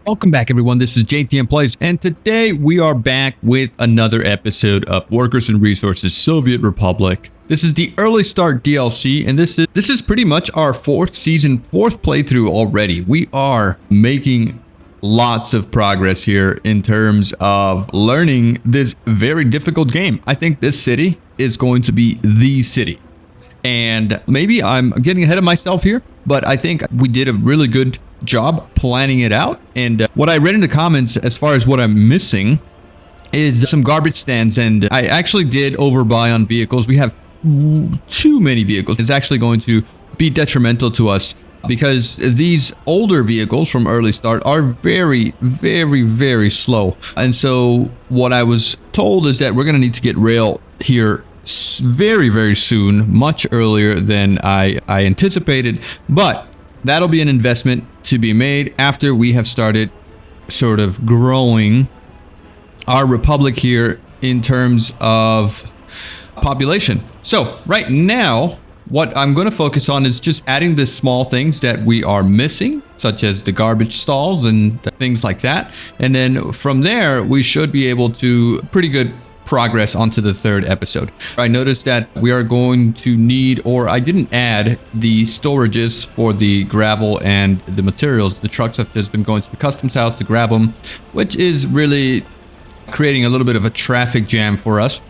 Welcome back, everyone. This is JTM Plays, and today we are back with another episode of Workers and Resources Soviet Republic. This is the early start DLC, and this is pretty much our fourth playthrough already. We are making lots of progress here in terms of learning this very difficult game. I think this city is going to be the city. And maybe I'm getting ahead of myself here, but I think we did a really good job planning it out. And what I read in the comments as far as what I'm missing is some garbage stands. And I actually did overbuy on vehicles. We have too many vehicles. It's actually going to be detrimental to us because these older vehicles from early start are very, very, very slow. And so what I was told is that we're going to need to get rail here very, very soon, much earlier than I anticipated. But that'll be an investment to be made after we have started sort of growing our republic here in terms of population. So right now, what I'm going to focus on is just adding the small things that we are missing, such as the garbage stalls and things like that. And then from there, we should be able to pretty good progress onto the third episode. I noticed that we are going to need, or I didn't add the storages for the gravel and the materials. The trucks have just been going to the customs house to grab them, which is really creating a little bit of a traffic jam for us.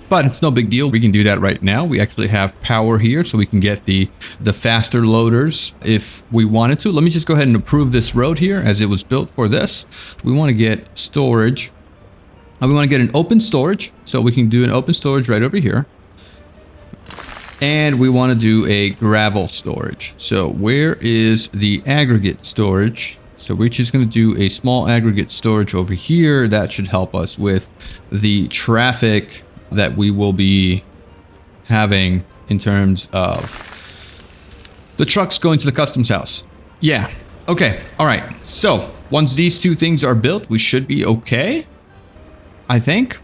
But it's no big deal. We can do that right now. We actually have power here, so we can get the faster loaders if we wanted to. Let me just go ahead and approve this road here as it was built for this. We want to get storage. We want to get an open storage, so we can do an open storage right over here. And we want to do a gravel storage. So where is the aggregate storage? So we're just going to do a small aggregate storage over here. That should help us with the traffic that we will be having in terms of the trucks going to the customs house. Yeah. Okay. All right. So once these two things are built, we should be okay, I think.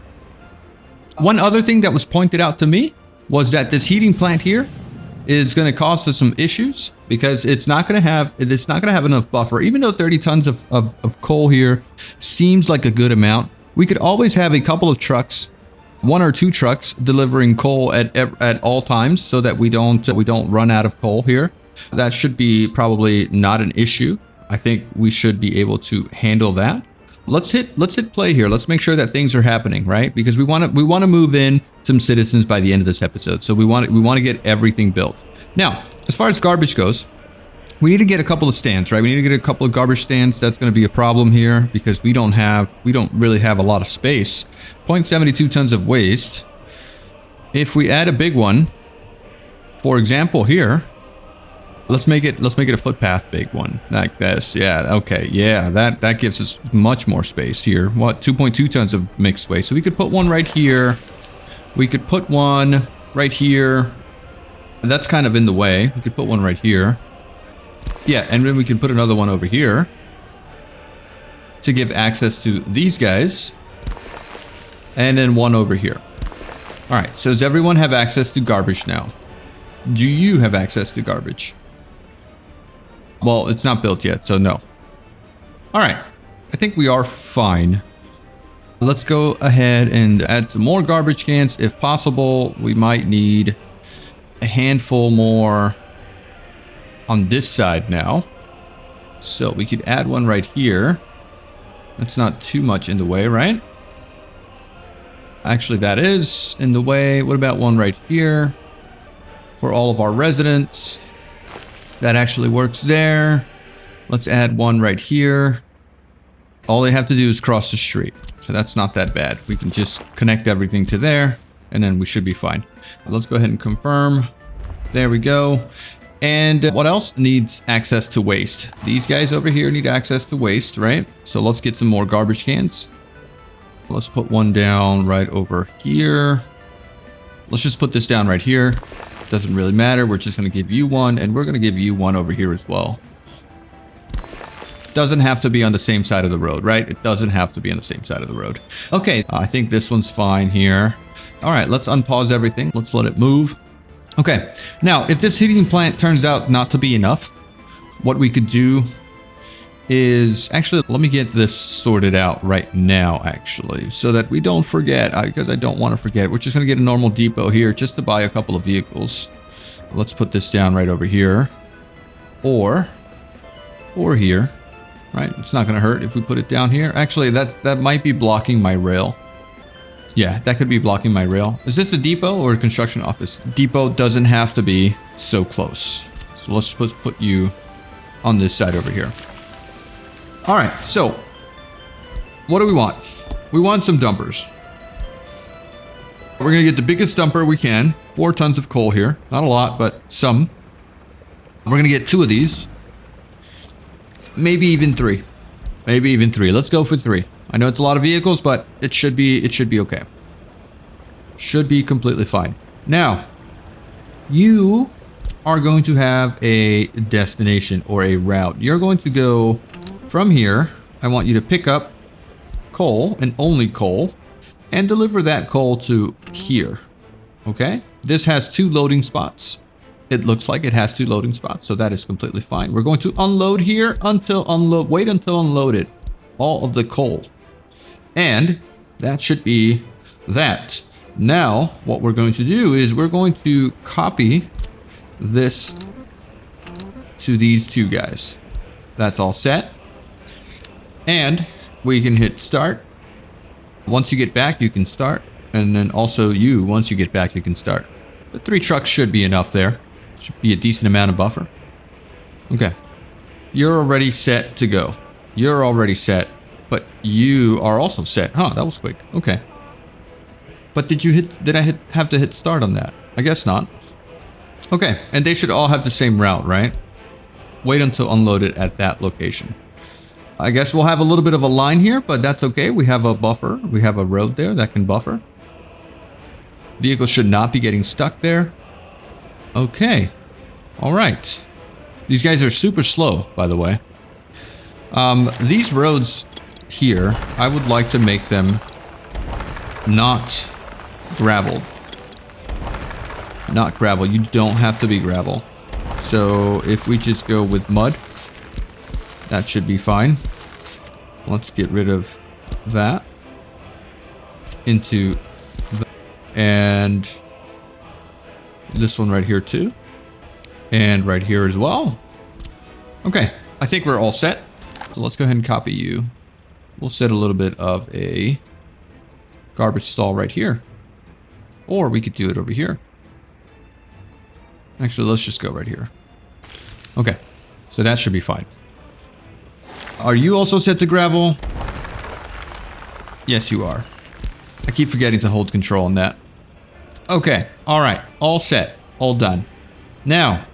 One other thing that was pointed out to me was that this heating plant here is going to cause us some issues because it's not going to have enough buffer. Even though 30 tons of coal here seems like a good amount, we could always have a couple of trucks, one or two trucks delivering coal at all times so that we don't run out of coal here. That should be probably not an issue. I think we should be able to handle that. Let's hit play here. Let's make sure that things are happening, right? Because we want to move in some citizens by the end of this episode. So we want to get everything built. Now, as far as garbage goes, we need to get a couple of stands, right? We need to get a couple of garbage stands. That's going to be a problem here because we don't really have a lot of space. 0.72 tons of waste. If we add a big one, for example, here, let's make it a footpath big one like this. Yeah, okay. Yeah, that gives us much more space here. What, 2.2 tons of mixed waste. So we could put one right here. We could put one right here. That's kind of in the way. We could put one right here. Yeah, and then we can put another one over here to give access to these guys. And then one over here. All right, so does everyone have access to garbage now? Do you have access to garbage? Well, it's not built yet, so no. All right, I think we are fine. Let's go ahead and add some more garbage cans. If possible, we might need a handful more on this side now. So we could add one right here. That's not too much in the way, right? Actually, that is in the way. What about one right here for all of our residents? That actually works there. Let's add one right here. All they have to do is cross the street. So that's not that bad. We can just connect everything to there and then we should be fine. Let's go ahead and confirm. There we go. And what else needs access to waste? These guys over here need access to waste, right? So let's get some more garbage cans. Let's put one down right over here. Let's just put this down right here. Doesn't really matter. We're just going to give you one, and we're going to give you one over here as well. Doesn't have to be on the same side of the road, right? It doesn't have to be on the same side of the road. Okay, I think this one's fine here. All right, let's unpause everything. Let's let it move. Okay, now if this heating plant turns out not to be enough, what we could do is actually, let me get this sorted out right now, actually, so that we don't forget, because I don't want to forget. We're just going to get a normal depot here just to buy a couple of vehicles. Let's put this down right over here, or here, right? It's not going to hurt if we put it down here. Actually, that might be blocking my rail. Yeah, that could be blocking my rail. Is this a depot or a construction office? Depot doesn't have to be so close. So let's put you on this side over here. All right, so what do we want? We want some dumpers. We're gonna get the biggest dumper we can. 4 tons of coal here. Not a lot, but some. We're gonna get 2 of these. Maybe even 3. Maybe even 3. Let's go for 3. I know it's a lot of vehicles, but it should be okay. Should be completely fine. Now, you are going to have a destination or a route. You're going to go from here. I want you to pick up coal and only coal and deliver that coal to here. Okay? This has 2 loading spots. It looks like it has 2 loading spots, so that is completely fine. We're going to unload here wait until unloaded all of the coal. And that should be that. Now, what we're going to do is we're going to copy this to these 2 guys. That's all set. And we can hit start. Once you get back, you can start. And then also once you get back, you can start. The 3 trucks should be enough there. Should be a decent amount of buffer. Okay. You're already set to go. You're already set. But you are also set. Huh, that was quick. Okay. But did I have to hit start on that? I guess not. Okay, and they should all have the same route, right? Wait until unloaded at that location. I guess we'll have a little bit of a line here, but that's okay. We have a buffer. We have a road there that can buffer. Vehicles should not be getting stuck there. Okay. All right. These guys are super slow, by the way. These roads here, I would like to make them not gravel. Not gravel. You don't have to be gravel. So if we just go with mud, that should be fine. Let's get rid of that. Into the, and this one right here too. And right here as well. Okay, I think we're all set. So let's go ahead and copy you. We'll set a little bit of a garbage stall right here. Or we could do it over here. Actually, let's just go right here. Okay, so that should be fine. Are you also set to gravel? Yes, you are. I keep forgetting to hold control on that. Okay, all right, all set, all done. Now,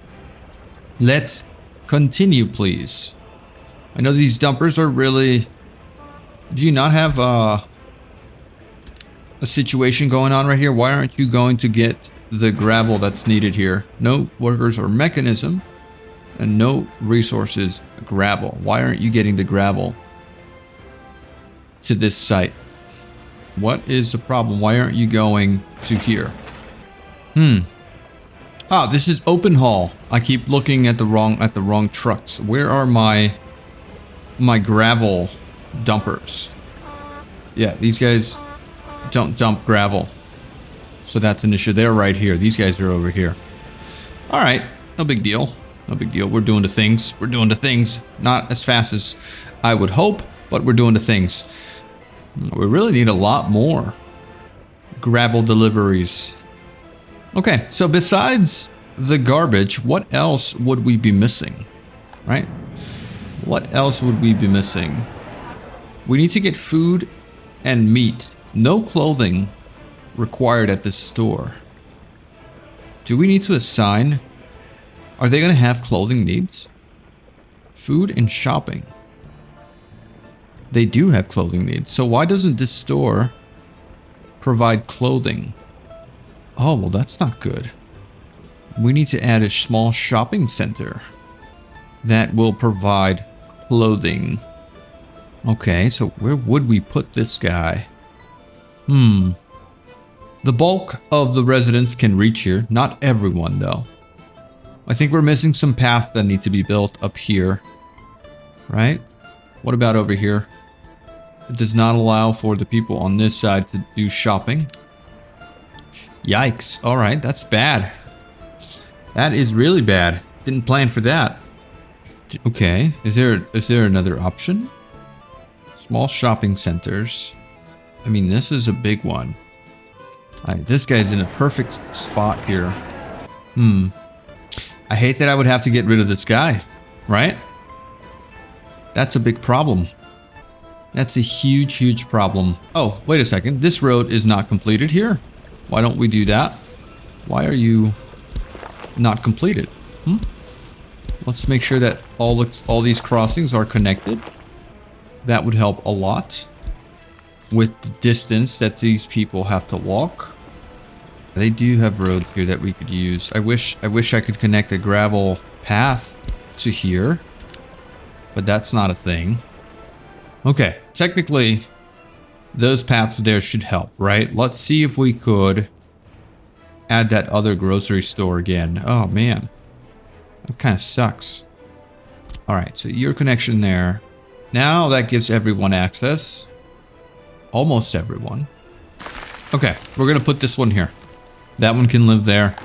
let's continue, please. I know these dumpers are really... Do you not have a situation going on right here? Why aren't you going to get the gravel that's needed here? No workers or mechanism, and no resources gravel. Why aren't you getting the gravel to this site? What is the problem? Why aren't you going to here? Ah, this is open haul. I keep looking at the wrong trucks. Where are my gravel dumpers? Yeah, these guys don't dump gravel. So that's an issue. They're right here. These guys are over here. All right, no big deal. No big deal. We're doing the things. We're doing the things. Not as fast as I would hope, but we're doing the things. We really need a lot more gravel deliveries. Okay, so besides the garbage, what else would we be missing? Right? What else would we be missing? We need to get food and meat. No clothing required at this store. Do we need to assign? Are they going to have clothing needs? Food and shopping. They do have clothing needs. So why doesn't this store provide clothing? Oh, well, that's not good. We need to add a small shopping center that will provide clothing. Okay, so where would we put this guy? The bulk of the residents can reach here. Not everyone, though. I think we're missing some paths that need to be built up here. Right? What about over here? It does not allow for the people on this side to do shopping. Yikes. All right, that's bad. That is really bad. Didn't plan for that. Okay, is there another option? Small shopping centers. I mean, this is a big one. All right, this guy's in a perfect spot here. I hate that I would have to get rid of this guy, right? That's a big problem. That's a huge, huge problem. Oh, wait a second. This road is not completed here. Why don't we do that? Why are you not completed? Let's make sure that all these crossings are connected. That would help a lot with the distance that these people have to walk. They do have roads here that we could use. I wish I could connect a gravel path to here, but that's not a thing. Okay, technically those paths there should help, right? Let's see if we could add that other grocery store again. Oh man, that kind of sucks. All right, so your connection there. Now that gives everyone access. Almost everyone. Okay, we're gonna put this one here. That one can live there.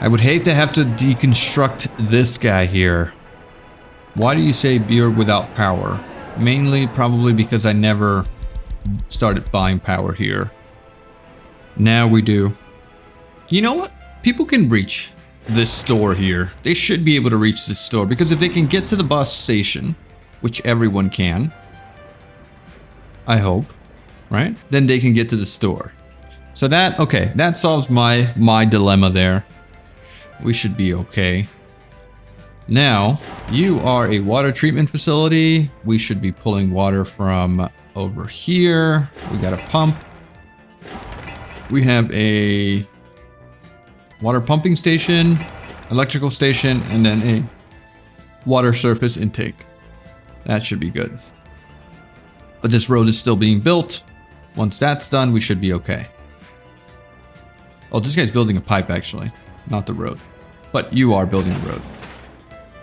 I would hate to have to deconstruct this guy here. Why do you say beer without power? Mainly probably because I never started buying power here. Now we do. You know what? People can reach this store here. They should be able to reach this store because if they can get to the bus station, which everyone can, I hope, right? Then they can get to the store. So that, okay, that solves my dilemma there. We should be okay. Now, you are a water treatment facility. We should be pulling water from over here. We got a pump. We have a water pumping station, electrical station, and then a water surface intake. That should be good. But this road is still being built. Once that's done, we should be okay. Oh, this guy's building a pipe actually, not the road. But you are building the road.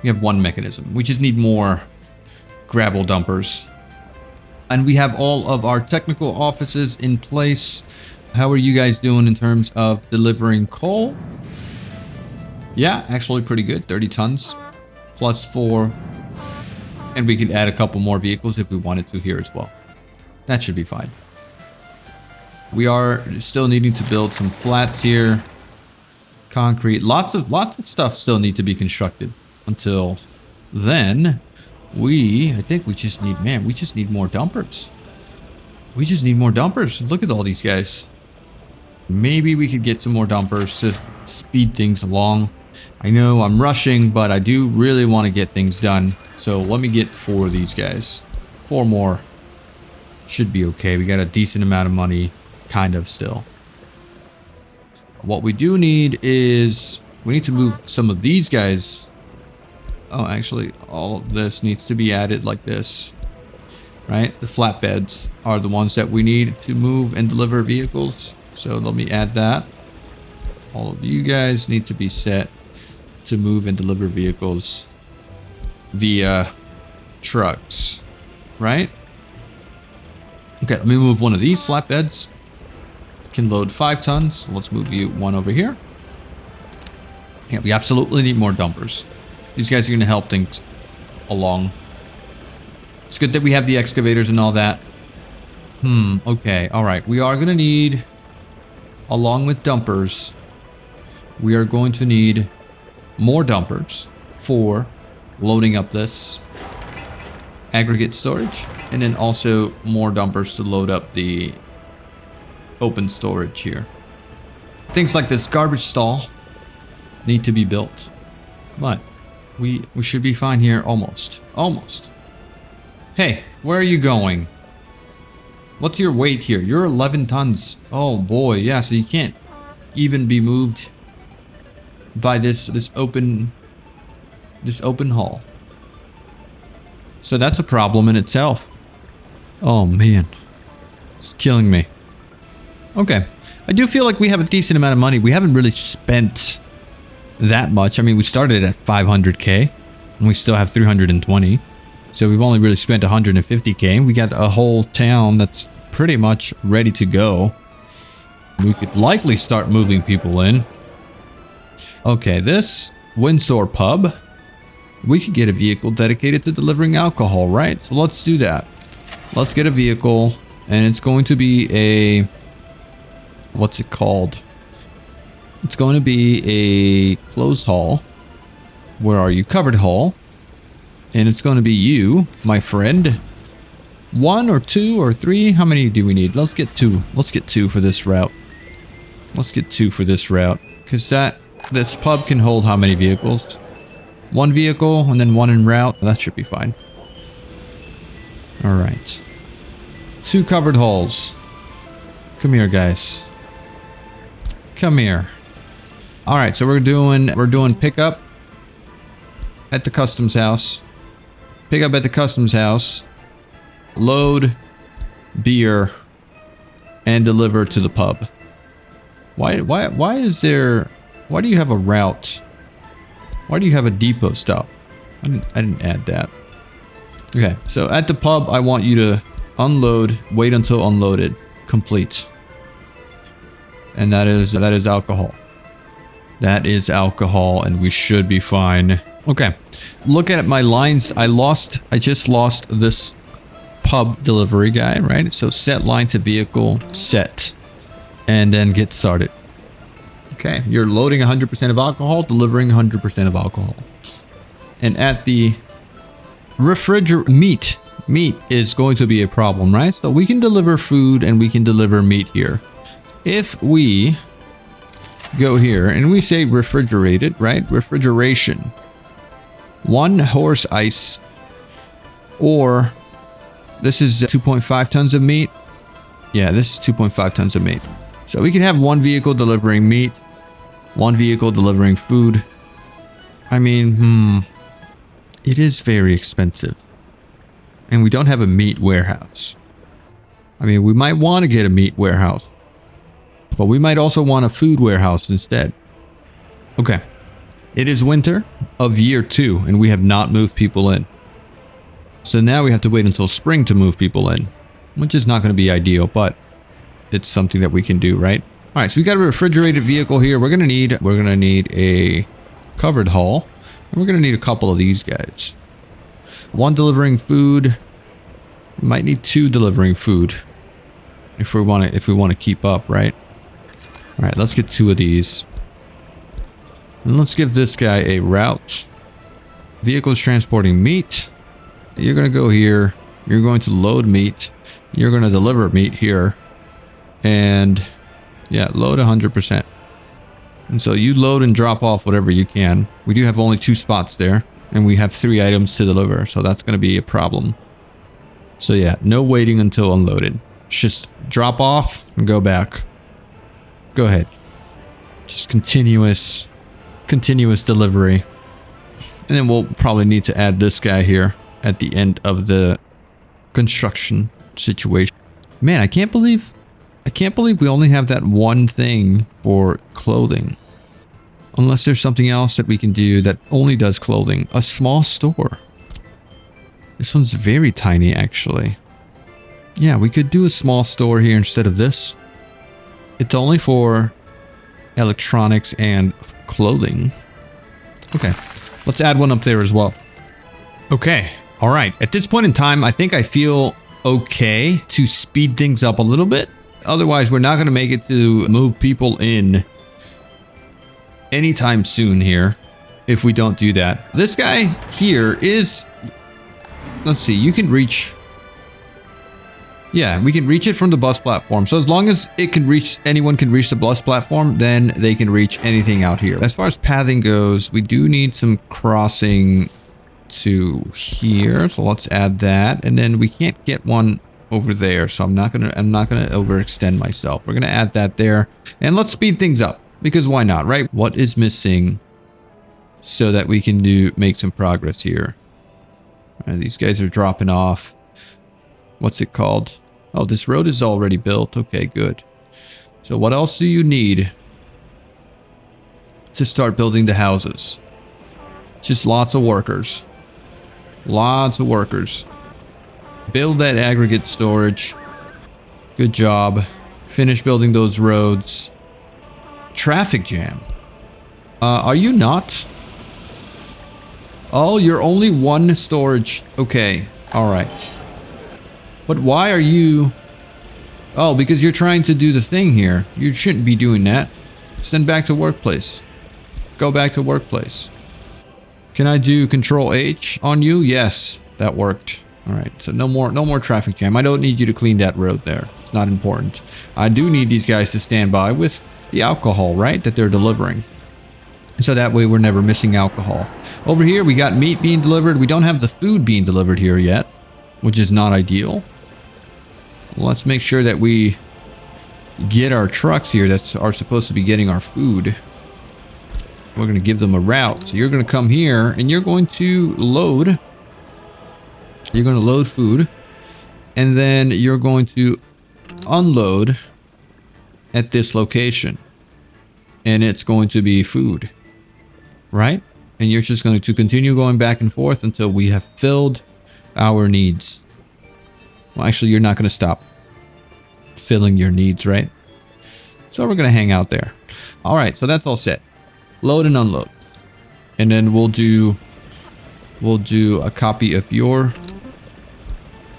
We have one mechanism. We just need more gravel dumpers. And we have all of our technical offices in place. How are you guys doing in terms of delivering coal? Yeah, actually pretty good. 30 tons plus 4. And we could add a couple more vehicles if we wanted to here as well. That should be fine. We are still needing to build some flats here. Concrete. Lots of stuff still need to be constructed. Until then, I think we just need, man, we just need more dumpers. We just need more dumpers. Look at all these guys. Maybe we could get some more dumpers to speed things along. I know I'm rushing, but I do really want to get things done. So let me get 4 of these guys. 4 more. Should be okay. We got a decent amount of money, kind of still. What we do need is, we need to move some of these guys. Oh, actually, all of this needs to be added like this, right? The flatbeds are the ones that we need to move and deliver vehicles. So let me add that. All of you guys need to be set to move and deliver vehicles via trucks, right? Okay, let me move one of these flatbeds. Can load 5 tons. Let's move you one over here. Yeah, we absolutely need more dumpers. These guys are going to help things along. It's good that we have the excavators and all that. Okay, all right. We are going to need, along with dumpers, we are going to need more dumpers for loading up this aggregate storage. And then also more dumpers to load up the open storage here. Things like this garbage stall need to be built. But we should be fine here almost. Almost. Hey, where are you going? What's your weight here? You're 11 tons. Oh boy, yeah, so you can't even be moved by this open haul. So that's a problem in itself. Oh man. It's killing me. Okay. I do feel like we have a decent amount of money. We haven't really spent that much. I mean, we started at 500k and we still have 320. So we've only really spent 150k. We got a whole town that's pretty much ready to go. We could likely start moving people in. Okay, this Windsor pub, we could get a vehicle dedicated to delivering alcohol, right? So let's do that. Let's get a vehicle, and it's going to be a, what's it called? It's going to be a closed hall. Where are you? Covered hall. And it's going to be you, my friend. 1 or 2 or 3? How many do we need? Let's get 2. Let's get 2 for this route. Let's get 2 for this route. Because this pub can hold how many vehicles? 1 vehicle and then 1 en route. That should be fine. Alright. 2 covered halls. Come here, guys. Come here. Alright, so we're doing pickup at the customs house. Pick up at the customs house, load beer, and deliver to the pub. Why do you have a route? Why do you have a depot stop? I didn't add that. Okay, so at the pub, I want you to unload, wait until unloaded, complete. And that is alcohol. That is alcohol, and we should be fine. Okay, look at my lines. I just lost this pub delivery guy, right? So set line to vehicle, set, and then get started. Okay, you're loading 100% of alcohol, delivering 100% of alcohol. And at the meat is going to be a problem, right? So we can deliver food and we can deliver meat here. If we go here and we say refrigerated, right? Refrigeration. 1 horse ice, or this is 2.5 tons of meat. Yeah, this is 2.5 tons of meat. So we can have 1 vehicle delivering meat, 1 vehicle delivering food. I mean, it is very expensive. And we don't have a meat warehouse. I mean, we might want to get a meat warehouse, but we might also want a food warehouse instead. Okay. It is winter of year 2, and we have not moved people in. So now we have to wait until spring to move people in, which is not going to be ideal, but it's something that we can do, right? All right, so we got a refrigerated vehicle here. We're gonna need a covered hall, and we're gonna need a couple of these guys. 1 delivering food. We might need 2 delivering food if we want to keep up, right? All right, let's get 2 of these. And let's give this guy a route. Vehicles transporting meat. You're going to go here. You're going to load meat. You're going to deliver meat here. And yeah, load 100%. And so you load and drop off whatever you can. We do have only 2 spots there. And we have 3 items to deliver. So that's going to be a problem. So yeah, no waiting until unloaded. Just drop off and go back. Go ahead. Just continuous delivery. And then we'll probably need to add this guy here at the end of the construction situation. Man, I can't believe we only have that 1 thing for clothing. Unless there's something else that we can do that only does clothing. A small store. This one's very tiny, actually. Yeah, we could do a small store here instead of this. It's only for electronics and clothing. Okay, let's add one up there as well. Okay, all right. At this point in time, I think I feel okay to speed things up a little bit. Otherwise, we're not going to make it to move people in anytime soon here if we don't do that. This guy here is, let's see, you can reach, yeah, we can reach it from the bus platform. So as long as it can reach, anyone can reach the bus platform, then they can reach anything out here. As far as pathing goes, we do need some crossing to here. So let's add that. And then we can't get one over there. So I'm not gonna overextend myself. We're gonna add that there. And let's speed things up. Because why not, right? What is missing so that we can make some progress here? And these guys are dropping off. What's it called? Oh, this road is already built. Okay, good. So what else do you need to start building the houses? Just lots of workers. Lots of workers. Build that aggregate storage. Good job. Finish building those roads. Traffic jam. Are you not? Oh, you're only one storage. Okay. All right. But why are you... Oh, because you're trying to do the thing here. You shouldn't be doing that. Send back to workplace. Go back to workplace. Can I do Control H on you? Yes, that worked. All right, so no more traffic jam. I don't need you to clean that road there. It's not important. I do need these guys to stand by with the alcohol, right, that they're delivering. So that way we're never missing alcohol. Over here, we got meat being delivered. We don't have the food being delivered here yet, which is not ideal. Let's make sure that we get our trucks here that are supposed to be getting our food. We're going to give them a route. So you're going to come here and you're going to load. You're going to load food. And then you're going to unload at this location. And it's going to be food. Right? And you're just going to continue going back and forth until we have filled our needs. Well, actually, you're not going to stop filling your needs, right? So we're going to hang out there. All right, so that's all set. Load and unload. And then we'll do a copy of your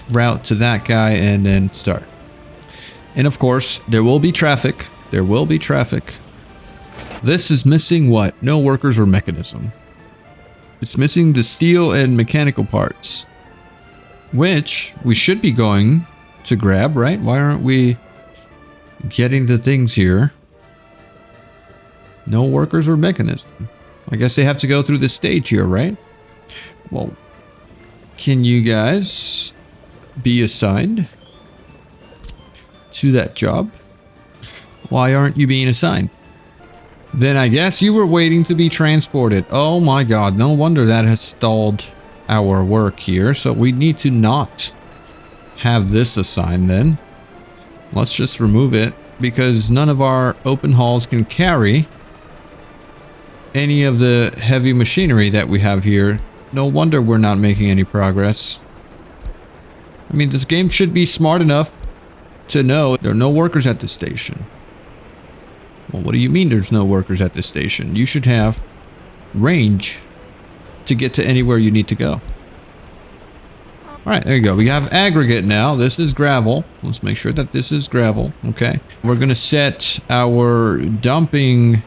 route to that guy and then start. And of course, there will be traffic. There will be traffic. This is missing what? No workers or mechanism. It's missing the steel and mechanical parts, which we should be going to grab, right? Why aren't we getting the things here? No workers or mechanism. I guess they have to go through this stage here, right? Well, can you guys be assigned to that job? Why aren't you being assigned? Then I guess you were waiting to be transported. Oh my god, no wonder that has stalled our work here. So we need to not have this assigned then. Let's just remove it because none of our open halls can carry any of the heavy machinery that we have here. No wonder we're not making any progress. I mean, this game should be smart enough to know there are no workers at the station. Well, what do you mean there's no workers at this station? You should have range to get to anywhere you need to go. All right, there you go. We have aggregate now. This is gravel. Let's make sure that this is gravel. Okay. We're going to set our dumping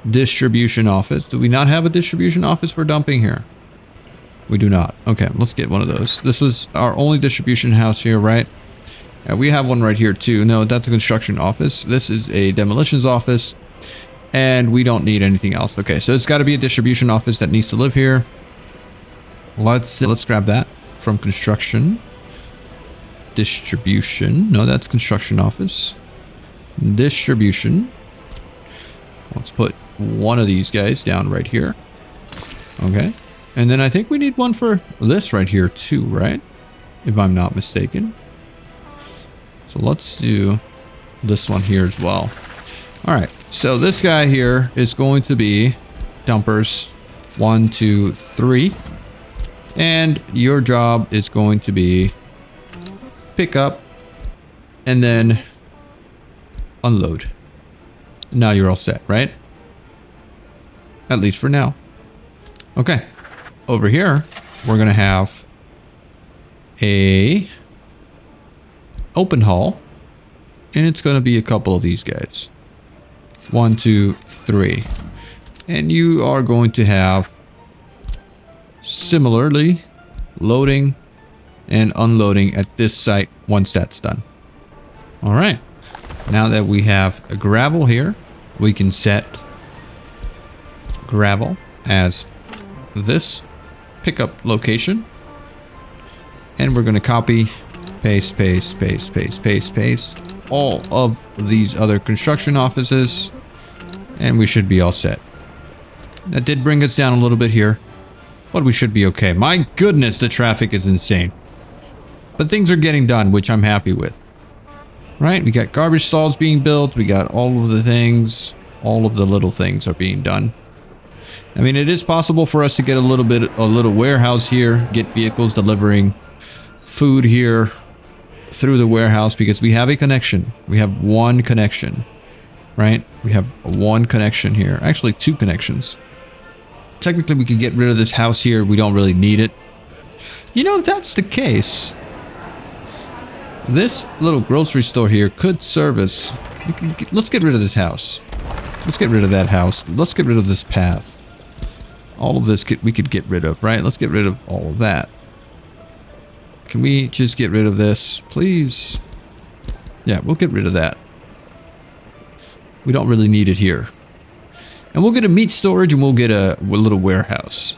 distribution office. Do we not have a distribution office for dumping here? We do not. Okay, let's get one of those. This is our only distribution house here, right? We have one right here too. No, that's a construction office. This is a demolitions office. And we don't need anything else. Okay, so it's got to be a distribution office that needs to live here. Let's grab that from construction. Distribution. No, that's construction office. Distribution. Let's put one of these guys down right here. Okay. And then I think we need one for this right here too, right? If I'm not mistaken. So let's do this one here as well. All right. So this guy here is going to be dumpers 1, 2, 3. And your job is going to be pick up and then unload. Now you're all set, right? At least for now. Okay. Over here, we're going to have a open haul. And it's going to be a couple of these guys. 1, 2, 3. And you are going to have similarly loading and unloading at this site once that's done. All right. Now that we have a gravel here, we can set gravel as this pickup location. And we're going to copy, paste, paste, paste, paste, paste, paste all of these other construction offices. And we should be all set. That did bring us down a little bit here, but we should be okay. My goodness, the traffic is insane. But things are getting done, which I'm happy with. Right? We got garbage stalls being built. We got all of the things. All of the little things are being done. I mean, it is possible for us to get a little warehouse here, get vehicles delivering food here through the warehouse because we have a connection. We have one connection, right? We have one connection here. Actually, two connections. Technically, we could get rid of this house here. We don't really need it. You know, if that's the case, this little grocery store here could service. Let's get rid of this house. Let's get rid of that house. Let's get rid of this path. All of this we could get rid of, right? Let's get rid of all of that. Can we just get rid of this, please? Yeah, we'll get rid of that. We don't really need it here. And we'll get a meat storage and we'll get a little warehouse.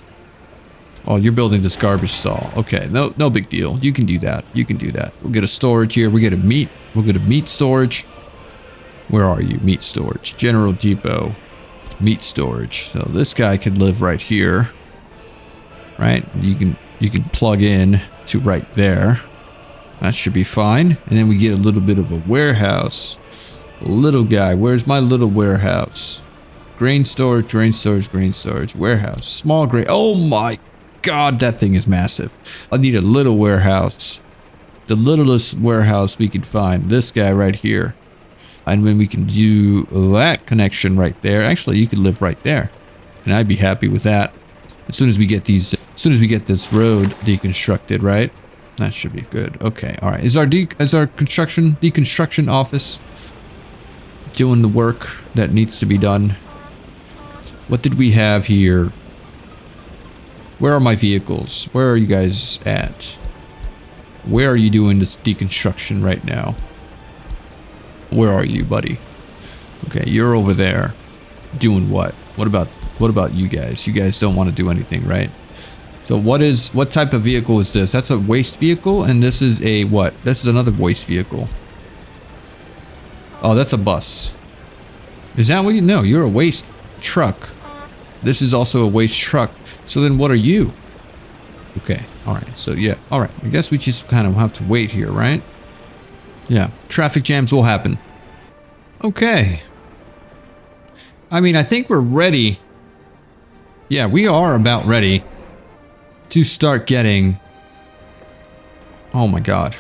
Oh, you're building this garbage stall. Okay, no big deal. You can do that. You can do that. We'll get a storage here. We'll get a meat storage. Where are you? Meat storage. General Depot. Meat storage. So this guy could live right here. Right? You can plug in to right there. That should be fine. And then we get a little bit of a warehouse. Little guy. Where's my little warehouse? Grain storage, grain storage, grain storage. Warehouse. Small grain. Oh my God, that thing is massive. I need a little warehouse. The littlest warehouse we can find. This guy right here. And when we can do that connection right there, actually you could live right there. And I'd be happy with that. As soon as we get these, as soon as we get this road deconstructed, right? That should be good. Okay, all right. Is our deconstruction office doing the work that needs to be done? What did we have here? Where are my vehicles? Where are you guys at? Where are you doing this deconstruction right now? Where are you, buddy? Okay, you're over there. Doing what? What about you guys? You guys don't want to do anything, right? So what type of vehicle is this? That's a waste vehicle, and this is a what? This is another waste vehicle. Oh, that's a bus. Is that what you know? You're a waste truck. This is also a waste truck. So then what are you? Okay, all right. So yeah, all right. I guess we just kind of have to wait here, right? Yeah, traffic jams will happen. Okay. I mean, I think we're ready. Yeah, we are about ready to start getting... Oh my God.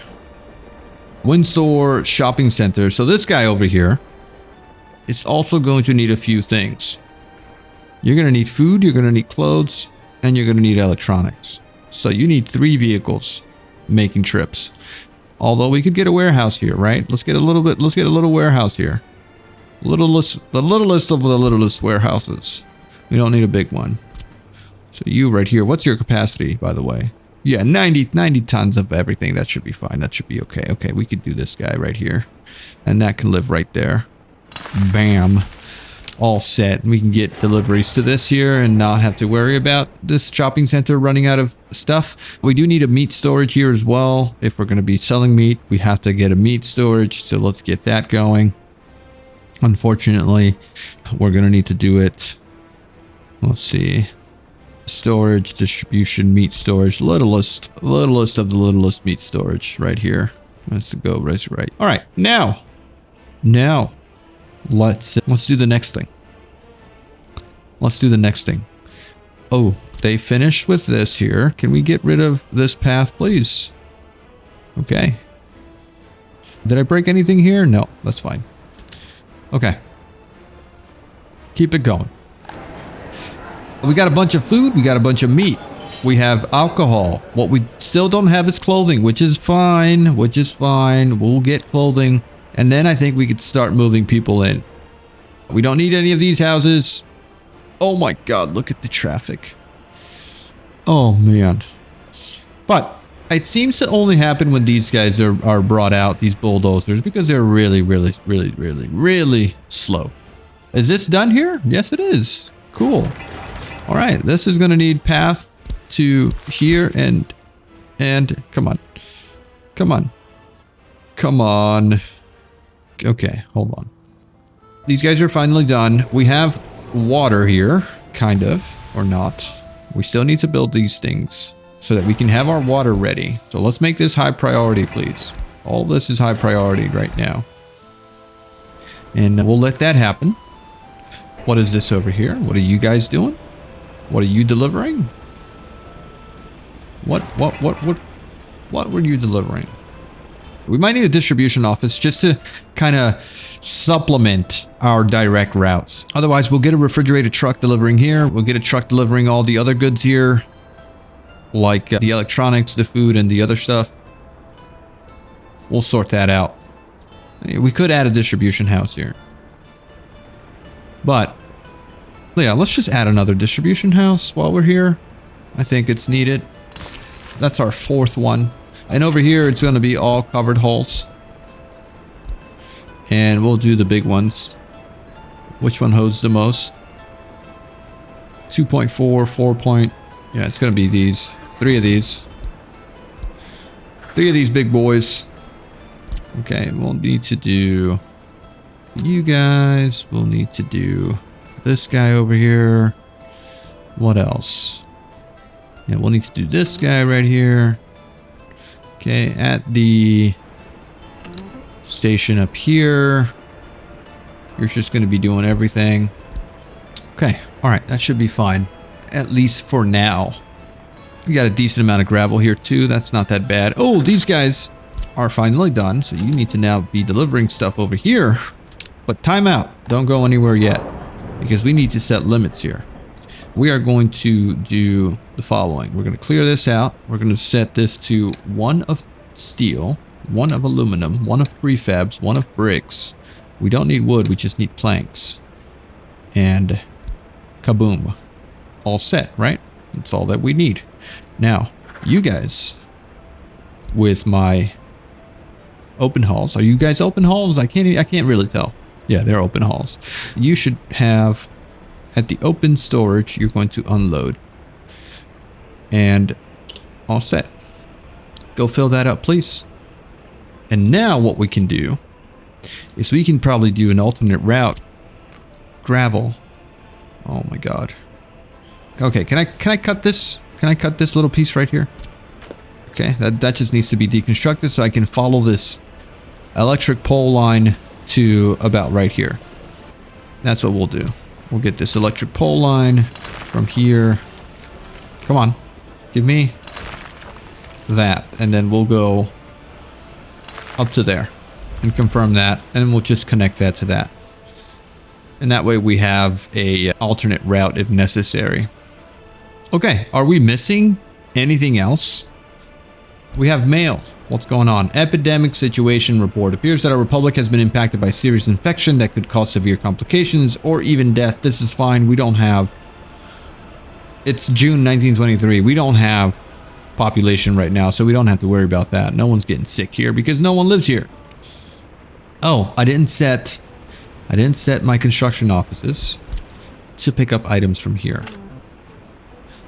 Windsor Shopping Center. So this guy over here is also going to need a few things. You're going to need food, you're going to need clothes, and you're going to need electronics. So you need 3 vehicles making trips. Although we could get a warehouse here, right? Let's get a little warehouse here. The littlest of the littlest warehouses. We don't need a big one. So you right here, what's your capacity, by the way? Yeah, 90 tons of everything. That should be fine. That should be okay. Okay, we could do this guy right here. And that can live right there. Bam. All set. We can get deliveries to this here and not have to worry about this shopping center running out of stuff. We do need a meat storage here as well. If we're going to be selling meat, we have to get a meat storage. So let's get that going. Unfortunately, we're going to need to do it. Let's see. Storage, distribution, meat storage. Littlest of the littlest meat storage right here. That's to go right. All right. Now. Let's do the next thing. Oh, they finished with this here. Can we get rid of this path, please? Okay. Did I break anything here? No, that's fine. Okay. Keep it going. We got a bunch of food. We got a bunch of meat. We have alcohol. What we still don't have is clothing, which is fine. We'll get clothing. And then I think we could start moving people in. We don't need any of these houses. Oh my God, look at the traffic. Oh man. But it seems to only happen when these guys are brought out, these bulldozers, because they're really slow. Is this done here? Yes, it is. Cool. All right, this is going to need path to here and come on. Okay, hold on. These guys are finally done. We have water here, kind of, or not. We still need to build these things so that we can have our water ready. So let's make this high priority, please. All this is high priority right now. And we'll let that happen. What is this over here? What are you guys doing? What are you delivering? What were you delivering? We might need a distribution office just to kind of supplement our direct routes. Otherwise, we'll get a refrigerated truck delivering here. We'll get a truck delivering all the other goods here, like the electronics, the food, and the other stuff. We'll sort that out. We could add a distribution house here. But, yeah, let's just add another distribution house while we're here. I think it's needed. That's our 4th one. And over here, it's going to be all covered holes. And we'll do the big ones. Which one holds the most? 2.4, 4 point. Yeah, it's going to be these. 3 of these. 3 of these big boys. Okay, we'll need to do you guys. We'll need to do this guy over here. What else? Yeah, we'll need to do this guy right here. Okay, at the station up here, you're just going to be doing everything. Okay, all right, that should be fine, at least for now. We got a decent amount of gravel here too. That's not that bad. Oh, these guys are finally done, so you need to now be delivering stuff over here. But time out. Don't go anywhere yet, because we need to set limits here. We are going to do the following. We're going to clear this out. We're going to set this to 1 of steel, 1 of aluminum, 1 of prefabs, 1 of bricks. We don't need wood, we just need planks. And kaboom. All set, right? That's all that we need. Now, you guys, with my open halls, are you guys open halls? I can't really tell. Yeah, they're open halls. You should have, at the open storage, you're going to unload. And all set. Go fill that up, please. And now what we can do is we can probably do an alternate route. Gravel. Oh my god. Okay, can I cut this? Can I cut this little piece right here? Okay, that just needs to be deconstructed so I can follow this electric pole line to about right here. That's what we'll do. We'll get this electric pole line from here. Come on. Give me that. And then we'll go up to there and confirm that. And we'll just connect that to that. And that way we have a alternate route if necessary. Okay, are we missing anything else? We have mail. What's going on? Epidemic situation report. Appears that our republic has been impacted by serious infection that could cause severe complications or even death. This is fine. We don't have... It's June 1923. We don't have population right now, so we don't have to worry about that. No one's getting sick here because no one lives here. Oh, I didn't set my construction offices to pick up items from here.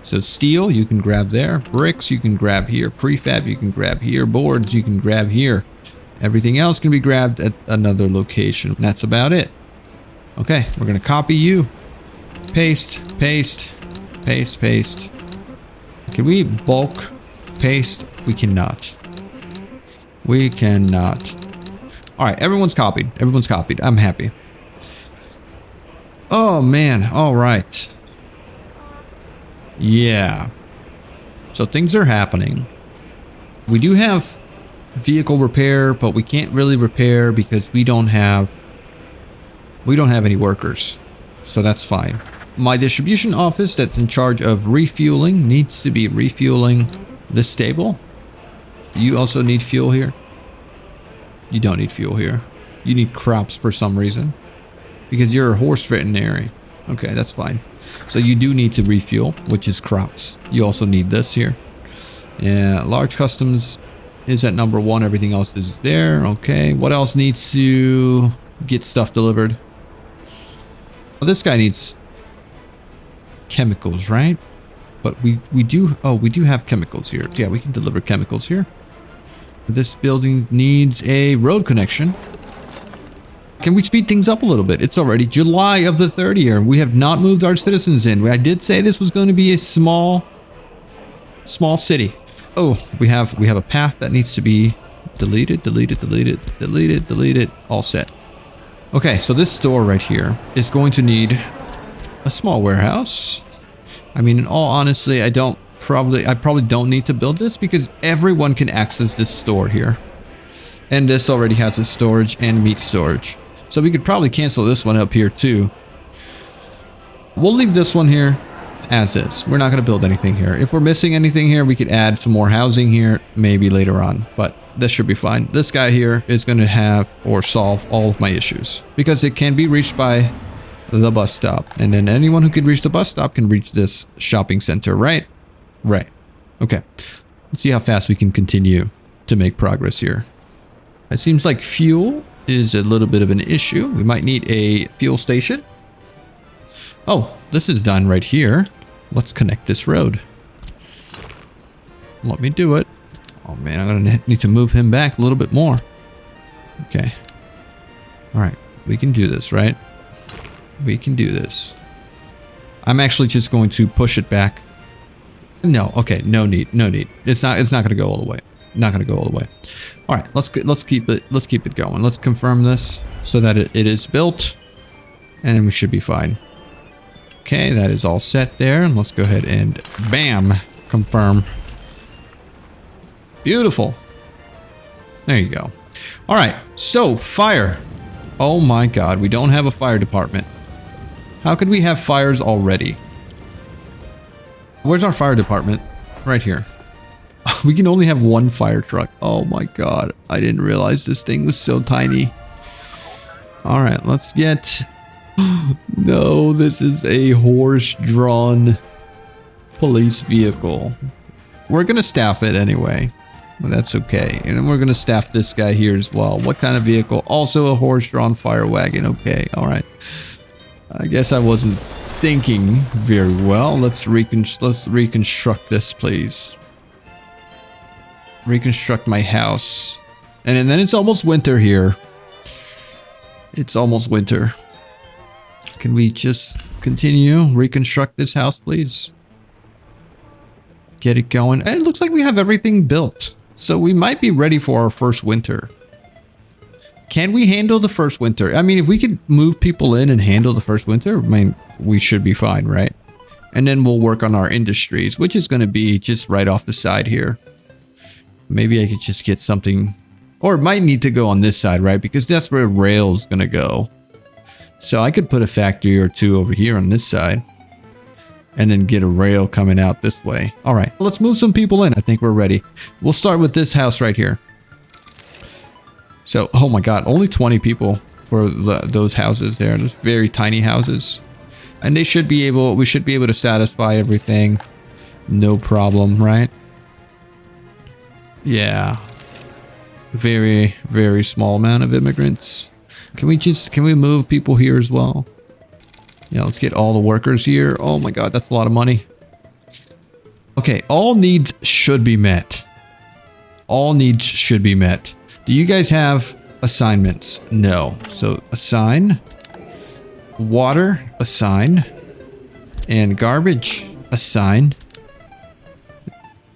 So steel, you can grab there. Bricks, you can grab here. Prefab, you can grab here. Boards, you can grab here. Everything else can be grabbed at another location. That's about it. Okay, we're going to copy you. Paste, paste, paste, paste. Can we bulk paste? We cannot. We cannot. All right, everyone's copied. Everyone's copied. I'm happy. Oh, man. All right. Yeah. So things are happening. We do have vehicle repair, but we can't really repair because we don't have any workers. So that's fine. My distribution office that's in charge of refueling needs to be refueling this stable. You also need fuel here. You don't need fuel here. You need crops for some reason. Because you're a horse veterinary. Okay, that's fine. So you do need to refuel, which is crops. You also need this here. Yeah, large customs is at number 1. Everything else is there. Okay, what else needs to get stuff delivered? Well, this guy needs chemicals, right? But we do have chemicals here. Yeah, we can deliver chemicals here. This building needs a road connection. Can we speed things up a little bit? It's already July of the 3rd year. We have not moved our citizens in. I did say this was going to be a small city. Oh, we have a path that needs to be deleted. All set. Okay, so this store right here is going to need a small warehouse. I mean, in all honesty, I probably don't need to build this because everyone can access this store here. And this already has a storage and meat storage. So we could probably cancel this one up here too. We'll leave this one here as is. We're not going to build anything here. If we're missing anything here, we could add some more housing here, maybe later on. But this should be fine. This guy here is going to have or solve all of my issues because it can be reached by the bus stop. And then anyone who can reach the bus stop can reach this shopping center, right? Right. Okay. Let's see how fast we can continue to make progress here. It seems like fuel is a little bit of an issue. We might need a fuel station. Oh, this is done right here. Let's connect this road. Let me do it. Oh man, I'm gonna need to move him back a little bit more. Okay. All right, we can do this, right? We can do this. I'm actually just going to push it back. No, okay, no need. It's not gonna go all the way. Not gonna go all the way. All right, let's keep it going. Let's confirm this so that it is built, and we should be fine. Okay, that is all set there. And let's go ahead and bam, confirm. Beautiful. There you go. All right, so fire. Oh my God, we don't have a fire department. How could we have fires already? Where's our fire department? Right here. We can only have one fire truck. Oh my God, I didn't realize this thing was so tiny. All right, let's get... No, this is a horse-drawn police vehicle. We're gonna staff it anyway. But that's okay. And then we're gonna staff this guy here as well. What kind of vehicle? Also a horse-drawn fire wagon. Okay, all right. I guess I wasn't thinking very well. Let's reconstruct this, please. Reconstruct my house. And then it's almost winter here. It's almost winter. Can we just continue? Reconstruct this house, please. Get it going. It looks like we have everything built. So we might be ready for our first winter. Can we handle the first winter? I mean, if we could move people in and handle the first winter, I mean, we should be fine, right? And then we'll work on our industries, which is going to be just right off the side here. Maybe I could just get something, or it might need to go on this side, right? Because that's where rail is going to go. So I could put a factory or two over here on this side and then get a rail coming out this way. All right, let's move some people in. I think we're ready. We'll start with this house right here. So, oh my God, only 20 people for those houses there. Those very tiny houses. And we should be able to satisfy everything. No problem, right? Yeah. Very, very small amount of immigrants. Can we move people here as well? Yeah, let's get all the workers here. Oh my God, that's a lot of money. Okay, all needs should be met. All needs should be met. Do you guys have assignments? No. So assign. Water, assign. And garbage, assign.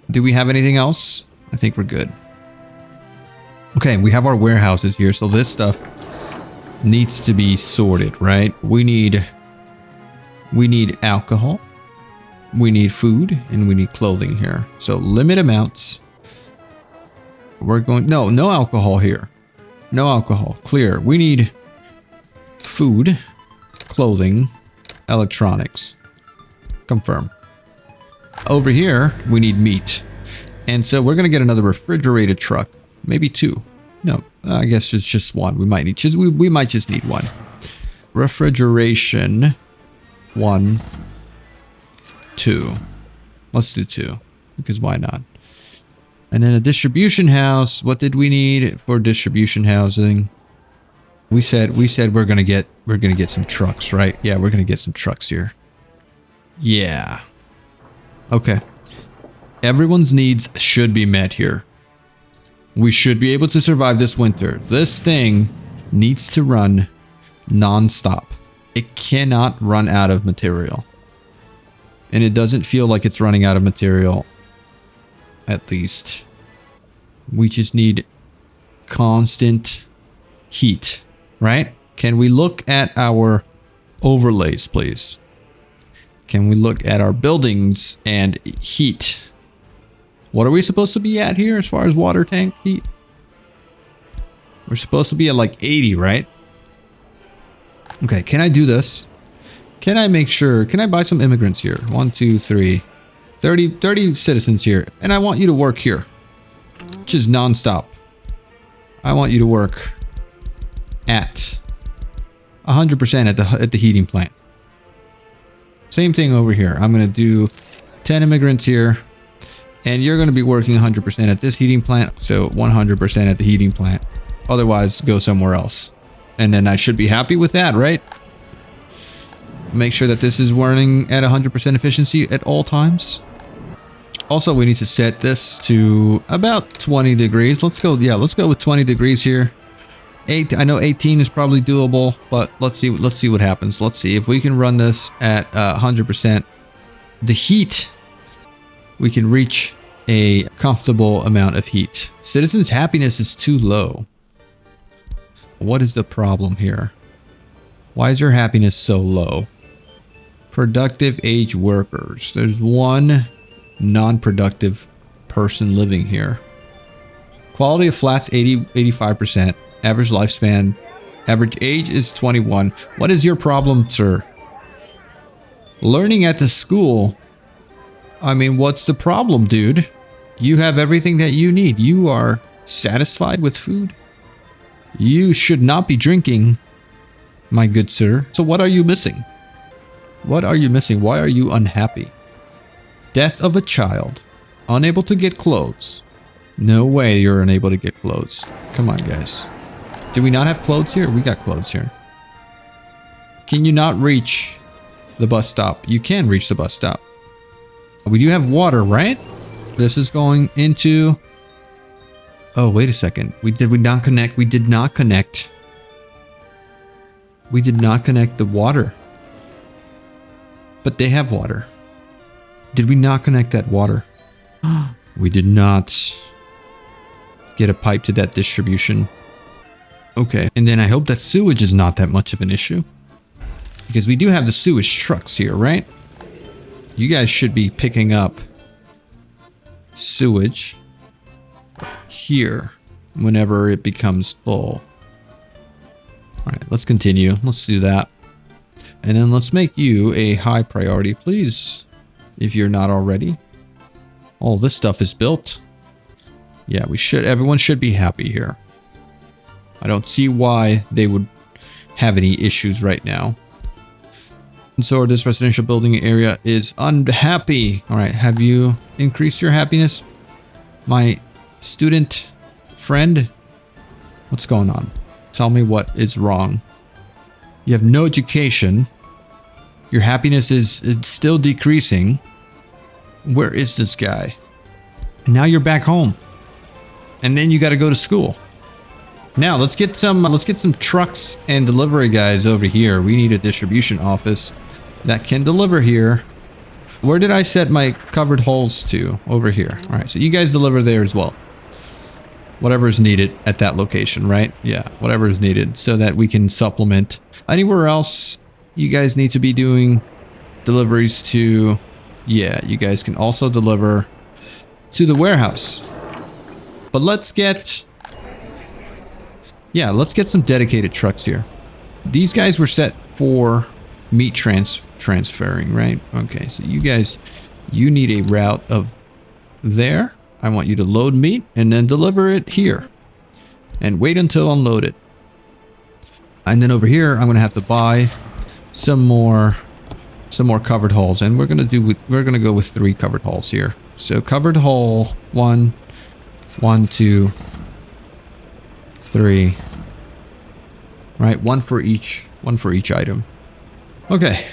Do we have anything else? I think we're good. Okay, we have our warehouses here. So this stuff needs to be sorted, right? We need alcohol, we need food, and we need clothing here. So limit amounts. We're going, no alcohol here. No alcohol, clear. We need food, clothing, electronics. Confirm. Over here, we need meat. And so we're gonna get another refrigerated truck, maybe two. No, I guess it's just one. We might need we might just need one. Refrigeration. 1, 2. Let's do 2 because why not? And then a distribution house. What did we need for distribution housing? We said we're gonna get some trucks, right? Yeah, we're gonna get some trucks here. Yeah. Okay. Everyone's needs should be met here. We should be able to survive this winter. This thing needs to run non-stop. It cannot run out of material. And it doesn't feel like it's running out of material. At least. We just need constant heat, right? Can we look at our overlays, please? Can we look at our buildings and heat? What are we supposed to be at here as far as water tank heat? We're supposed to be at like 80, right? Okay, can I do this? Can I make sure? Can I buy some immigrants here? 1, 2, 3, 30 citizens here. And I want you to work here. Which is non-stop. I want you to work at 100% at the heating plant. Same thing over here. I'm going to do 10 immigrants here. And you're going to be working 100% at this heating plant. So 100% at the heating plant. Otherwise, go somewhere else. And then I should be happy with that, right? Make sure that this is running at 100% efficiency at all times. Also, we need to set this to about 20 degrees. Let's go with 20 degrees here. I know 18 is probably doable, but let's see what happens. Let's see if we can run this at 100%. The heat, we can reach a comfortable amount of heat. Citizens' happiness is too low. What is the problem here? Why is your happiness so low? Productive age workers. There's one non-productive person living here. Quality of flats 85%. Average lifespan. Average age is 21. What is your problem, sir? Learning at the school. I mean, what's the problem, dude? You have everything that you need. You are satisfied with food. You should not be drinking, my good sir. So what are you missing? What are you missing? Why are you unhappy? Death of a child. Unable to get clothes. No way you're unable to get clothes. Come on, guys. Do we not have clothes here? We got clothes here. Can you not reach the bus stop? You can reach the bus stop. We do have water, right? This is going into... Oh, wait a second. Did not connect the water. But they have water. Did we not connect that water? We did not get a pipe to that distribution. Okay, and then I hope that sewage is not that much of an issue. Because we do have the sewage trucks here, right? You guys should be picking up sewage here whenever it becomes full. Alright, let's continue. Let's do that. And then let's make you a high priority, please. If you're not already. All this stuff is built. Yeah, everyone should be happy here. I don't see why they would have any issues right now. And so this residential building area is unhappy. Alright, have you increased your happiness? My student friend? What's going on? Tell me what is wrong. You have no education. Your happiness is still decreasing. Where is this guy? Now you're back home. And then you got to go to school. Now let's get some trucks and delivery guys over here. We need a distribution office that can deliver here. Where did I set my covered holes to? Over here. All right, so you guys deliver there as well. Whatever is needed at that location, right? Yeah, whatever is needed so that we can supplement. Anywhere else you guys need to be doing deliveries to, yeah, you guys can also deliver to the warehouse. But let's get some dedicated trucks here. These guys were set for meat transferring, right? Okay, so you guys, you need a route of there. I want you to load meat and then deliver it here. And wait until unloaded. And then over here, I'm going to have to buy some more covered hulls. And we're going to go with 3 covered hulls here. So covered hull 1, 2, 3. Right, one for each item. Okay.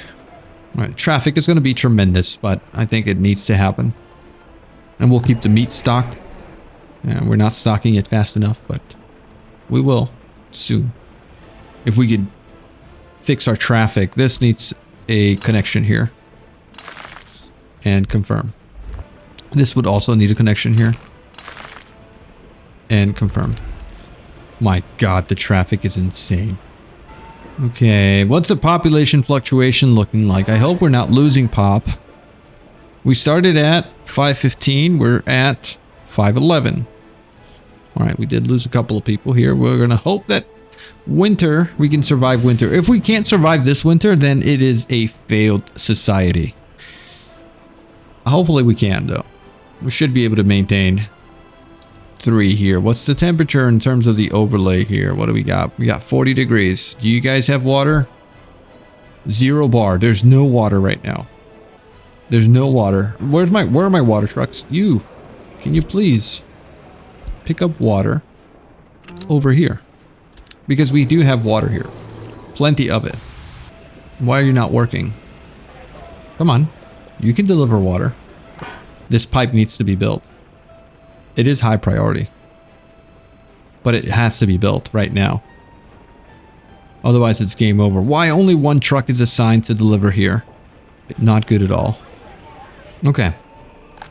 All right, traffic is going to be tremendous, but I think it needs to happen. And we'll keep the meat stocked. Yeah, we're not stocking it fast enough, but we will soon. If we could fix our traffic, this needs a connection here. And confirm. This would also need a connection here. And confirm. My God, the traffic is insane. Okay, what's the population fluctuation looking like? I hope we're not losing pop. We started at 515. We're at 511. All right, we did lose a couple of people here. We're going to hope that winter, we can survive winter. If we can't survive this winter, then it is a failed society. Hopefully we can, though. We should be able to maintain 3 here. What's the temperature in terms of the overlay here? What do we got? We got 40 degrees. Do you guys have water? 0 bar. There's no water right now. There's no water. Where are my water trucks? Can you please pick up water over here? Because we do have water here. Plenty of it. Why are you not working? Come on. You can deliver water. This pipe needs to be built. It is high priority. But it has to be built right now. Otherwise it's game over. Why only 1 truck is assigned to deliver here? Not good at all. Okay.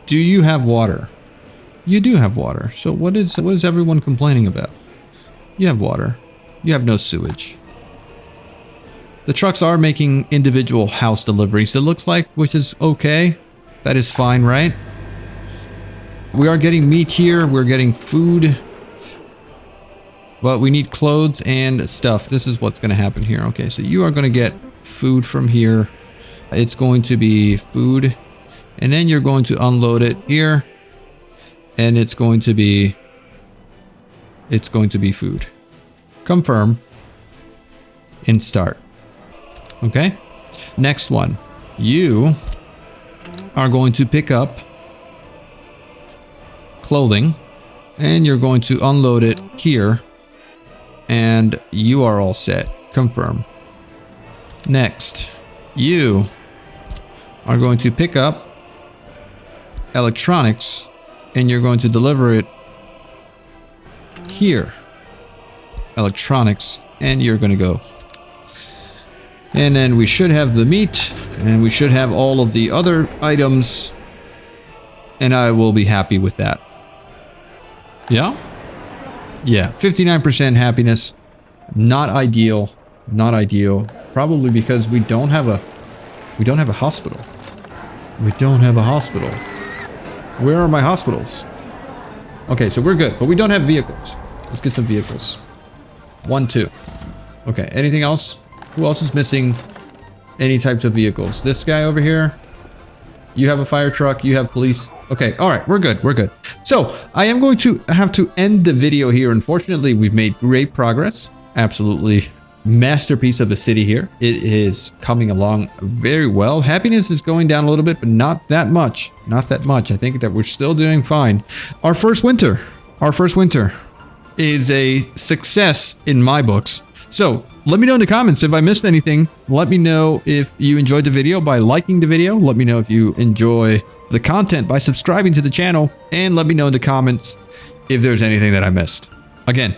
Do you have water? You do have water. So what is everyone complaining about? You have water. You have no sewage. The trucks are making individual house deliveries, it looks like, which is okay. That is fine, right? We are getting meat here. We're getting food. But we need clothes and stuff. This is what's going to happen here. Okay, so you are going to get food from here. It's going to be food. And then you're going to unload it here. And it's going to be food. Confirm. And start. Okay. Next one. You are going to pick up clothing. And you're going to unload it here. And you are all set. Confirm. Next. You are going to pick up electronics. And you're going to deliver it here. Electronics. And you're going to go. And then we should have the meat. And we should have all of the other items. And I will be happy with that. Yeah? Yeah, 59% happiness. Not ideal. Not ideal. Probably because we don't have a hospital. We don't have a hospital. Where are my hospitals? Okay, so we're good, but we don't have vehicles. Let's get some vehicles. 1, 2. Okay, anything else? Who else is missing any types of vehicles? This guy over here. You have a fire truck. You have police. Okay, all right, we're good. We're good. So I am going to have to end the video here. Unfortunately, we've made great progress. Absolutely masterpiece of the city here. It is coming along very well. Happiness is going down a little bit, but not that much. Not that much. I think that we're still doing fine. Our first winter is a success in my books. So let me know in the comments if I missed anything. Let me know if you enjoyed the video by liking the video. Let me know if you enjoy the content by subscribing to the channel. And let me know in the comments if there's anything that I missed. Again,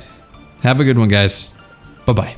have a good one, guys. Bye-bye.